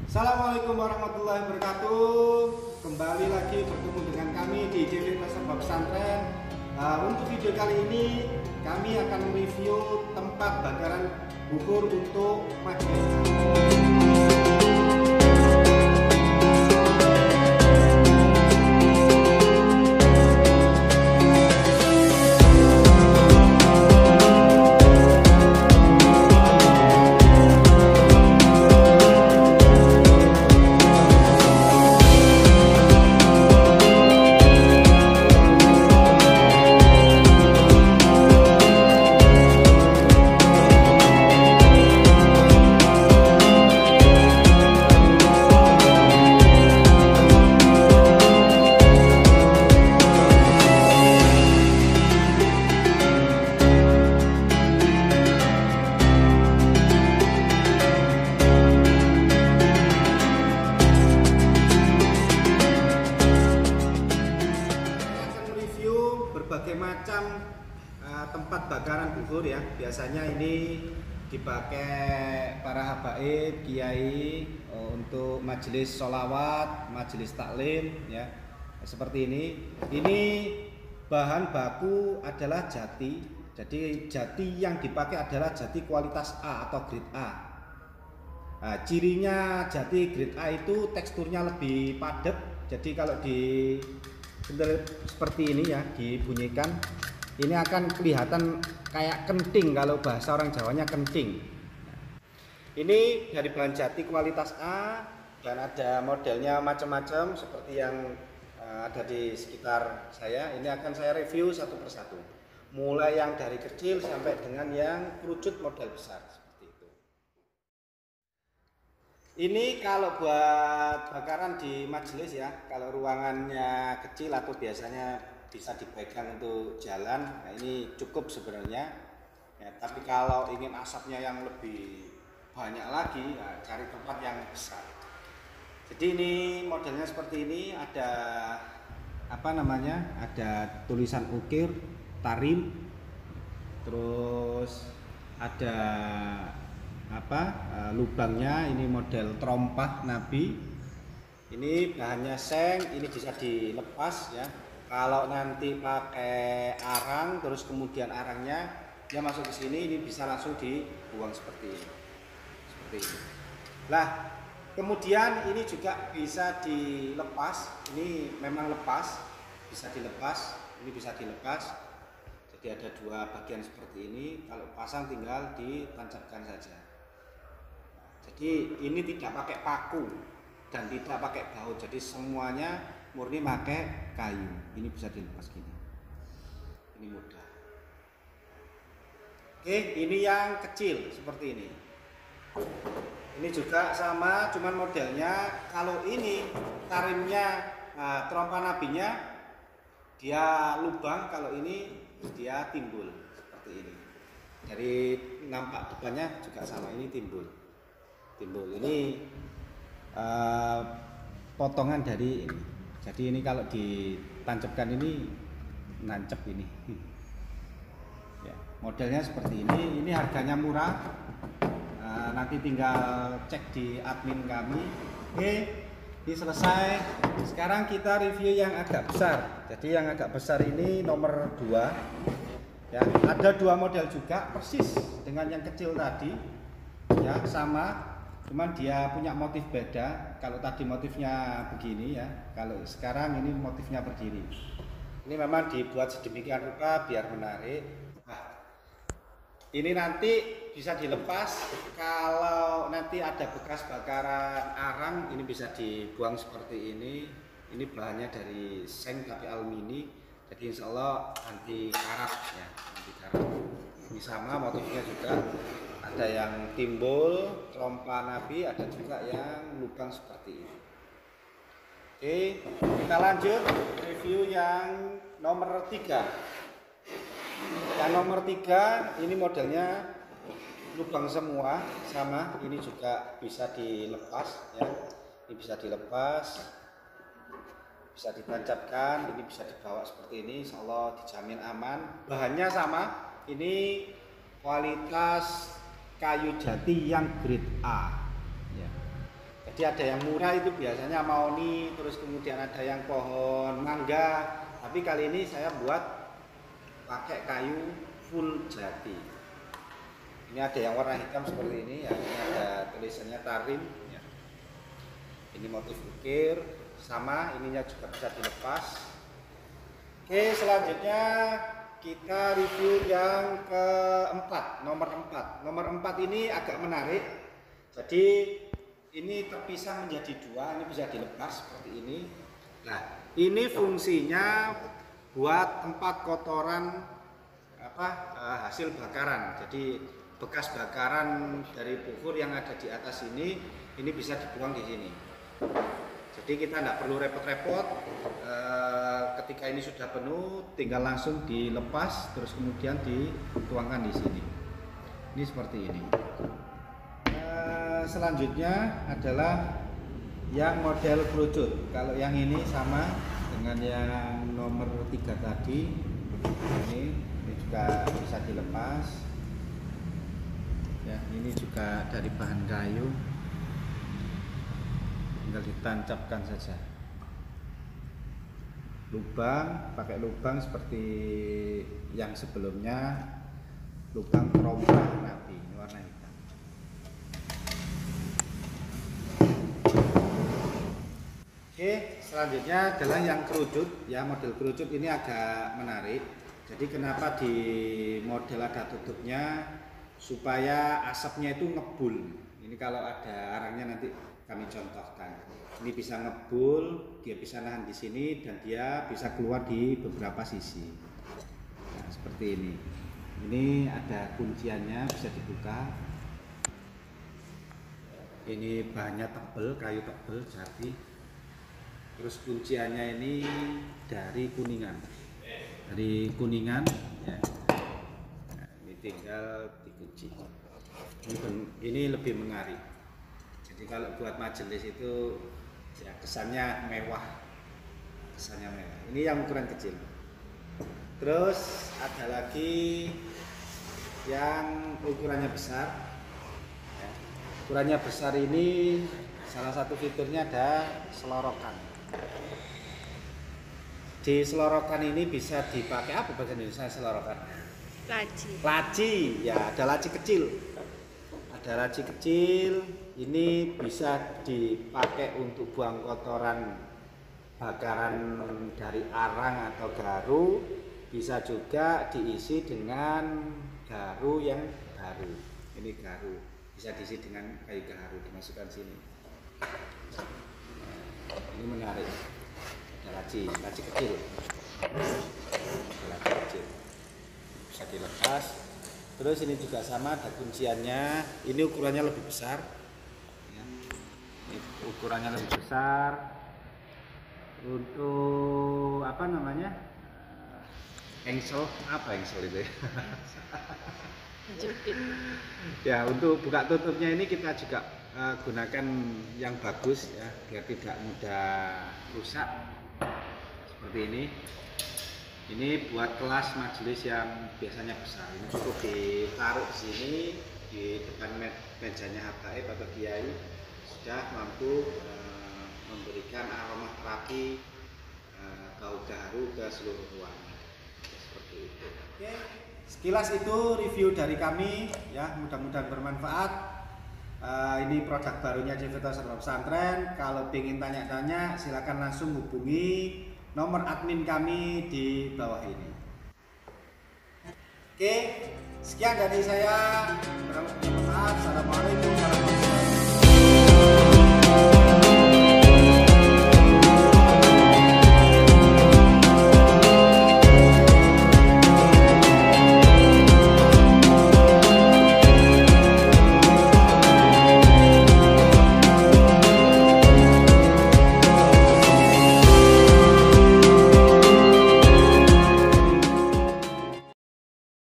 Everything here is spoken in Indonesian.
Assalamualaikum warahmatullahi wabarakatuh. Kembali lagi bertemu dengan kami di channel Sebuah Pesantren. Untuk video kali ini kami akan mereview tempat bakaran bubur untuk majelis. Berbagai macam tempat bakaran bubur ya. Biasanya ini dipakai para habaib, kiai untuk majelis sholawat, majelis taklim ya. Seperti ini. Ini bahan baku adalah jati. Jadi jati yang dipakai adalah jati kualitas A atau grade A. Nah, cirinya jati grade A itu teksturnya lebih padat. Jadi kalau di seperti ini ya, dibunyikan ini akan kelihatan kayak kenting, kalau bahasa orang Jawanya kenting. Ini dari bahan jati kualitas A dan ada modelnya macam-macam seperti yang ada di sekitar saya. Ini akan saya review satu persatu, mulai yang dari kecil sampai dengan yang kerucut model besar seperti itu. Ini kalau buat bakaran di majelis ya, kalau ruangannya kecil atau biasanya bisa dipegang untuk jalan, nah ini cukup sebenarnya ya. Tapi kalau ingin asapnya yang lebih banyak lagi, ya cari tempat yang besar. Jadi ini modelnya seperti ini, ada apa namanya, ada tulisan ukir, tarim, terus ada lubangnya, ini model trompat Nabi. Ini bahannya seng, ini bisa dilepas ya. Kalau nanti pakai arang, terus kemudian arangnya dia masuk ke sini, ini bisa langsung dibuang seperti ini. Seperti ini. Lah, kemudian ini juga bisa dilepas. Ini memang lepas, bisa dilepas. Ini bisa dilepas. Jadi ada dua bagian seperti ini. Kalau pasang tinggal ditancapkan saja. Jadi ini tidak pakai paku dan tidak pakai baut, jadi semuanya murni pakai kayu. Ini bisa dilepas gini, ini mudah. Oke, ini yang kecil seperti ini. Ini juga sama, cuman modelnya kalau ini tarimnya trompa nabinya dia lubang, kalau ini dia timbul seperti ini. Dari nampak depannya juga sama, ini timbul. Ini potongan dari ini. Jadi ini kalau ditancapkan ini nancep ini. Ya, modelnya seperti ini. Ini harganya murah. Nanti tinggal cek di admin kami. Oke, ini selesai. Sekarang kita review yang agak besar. Jadi yang agak besar ini nomor 2. Ya, ada dua model juga persis dengan yang kecil tadi. Ya, sama. Cuman dia punya motif beda. Kalau tadi motifnya begini ya, kalau sekarang ini motifnya berdiri. Ini memang dibuat sedemikian rupa biar menarik. Nah, ini nanti bisa dilepas. Kalau nanti ada bekas bakaran arang, ini bisa dibuang seperti ini. Ini bahannya dari seng tapi alumini. Jadi insya Allah anti karat ya, anti karat. Ini sama motifnya juga. Ada yang timbul, trompa Nabi, ada juga yang lubang seperti ini. Oke, kita lanjut review yang nomor 3. Yang nomor 3 ini modelnya lubang semua, sama. Ini juga bisa dilepas ya. Ini bisa dilepas, bisa ditancapkan, ini bisa dibawa seperti ini. Insya Allah dijamin aman. Bahannya sama. Ini kualitas kayu jati yang grade A ya. Jadi ada yang murah itu biasanya mahoni, terus kemudian ada yang pohon mangga. Tapi kali ini saya buat pakai kayu full jati. Ini ada yang warna hitam seperti ini, ya. Ini ada tulisannya Tarim. Ya. Ini motif ukir, sama ininya juga bisa dilepas. Oke, selanjutnya kita review yang keempat, nomor 4. Nomor 4 ini agak menarik. Jadi ini terpisah menjadi dua, ini bisa dilepas seperti ini. Nah, ini fungsinya buat tempat kotoran hasil bakaran. Jadi bekas bakaran dari bukur yang ada di atas ini bisa dibuang di sini. Jadi kita tidak perlu repot-repot. Ketika ini sudah penuh, tinggal langsung dilepas, terus kemudian dituangkan di sini. Ini seperti ini. Selanjutnya adalah yang model kerucut. Kalau yang ini sama dengan yang nomor 3 tadi. Ini juga bisa dilepas. Ya, ini juga dari bahan kayu. Tinggal ditancapkan saja. Lubang, pakai lubang seperti yang sebelumnya, lubang terompah nabi, ini warna hitam. Oke, selanjutnya adalah yang kerucut. Ya, model kerucut ini agak menarik. Jadi kenapa di model ada tutupnya, supaya asapnya itu ngebul. Ini kalau ada arangnya nanti kami contohkan. Ini bisa ngebul, dia bisa nahan di sini, dan dia bisa keluar di beberapa sisi. Nah, seperti ini. Ini ada kunciannya, bisa dibuka. Ini bahannya tebal, kayu tebal, jati. Terus kunciannya ini dari Kuningan. Dari Kuningan, ya. Nah, ini tinggal dikunci. Ini lebih mengari. Jadi kalau buat majelis itu ya kesannya mewah. Kesannya mewah. Ini yang ukuran kecil. Terus ada lagi yang ukurannya besar. Ya. Ukurannya besar ini salah satu fiturnya ada selorokan. Di selorokan ini bisa dipakai apa bahasa Indonesia selorokan? Laci. Laci, ya ada laci kecil. Ada laci kecil, ini bisa dipakai untuk buang kotoran bakaran dari arang atau garu. Bisa juga diisi dengan garu yang baru. Ini garu, bisa diisi dengan kayu garu, dimasukkan sini. Ini menarik. Ada laci kecil. Laci kecil. Bisa dilepas. Terus ini juga sama, ada kunciannya. Ini ukurannya lebih besar. Ya. Ini ukurannya lebih besar. Untuk apa namanya? Engsel, apa engsel itu? Jepit. Ya, untuk buka tutupnya ini kita juga gunakan yang bagus ya, biar tidak mudah rusak. Seperti ini. Ini buat kelas majelis yang biasanya besar. Ini cukup ditaruh di sini di depan mejanya habaib atau kiai, sudah mampu memberikan aroma terapi bau garu ke seluruh ruangan. Seperti itu. Oke, sekilas itu review dari kami ya, mudah-mudahan bermanfaat. Ini produk barunya Civita Serba Pesantren. Kalau ingin tanya-tanya silakan langsung hubungi nomor admin kami di bawah ini. Oke, sekian dari saya. Assalamualaikum warahmatullahi wabarakatuh.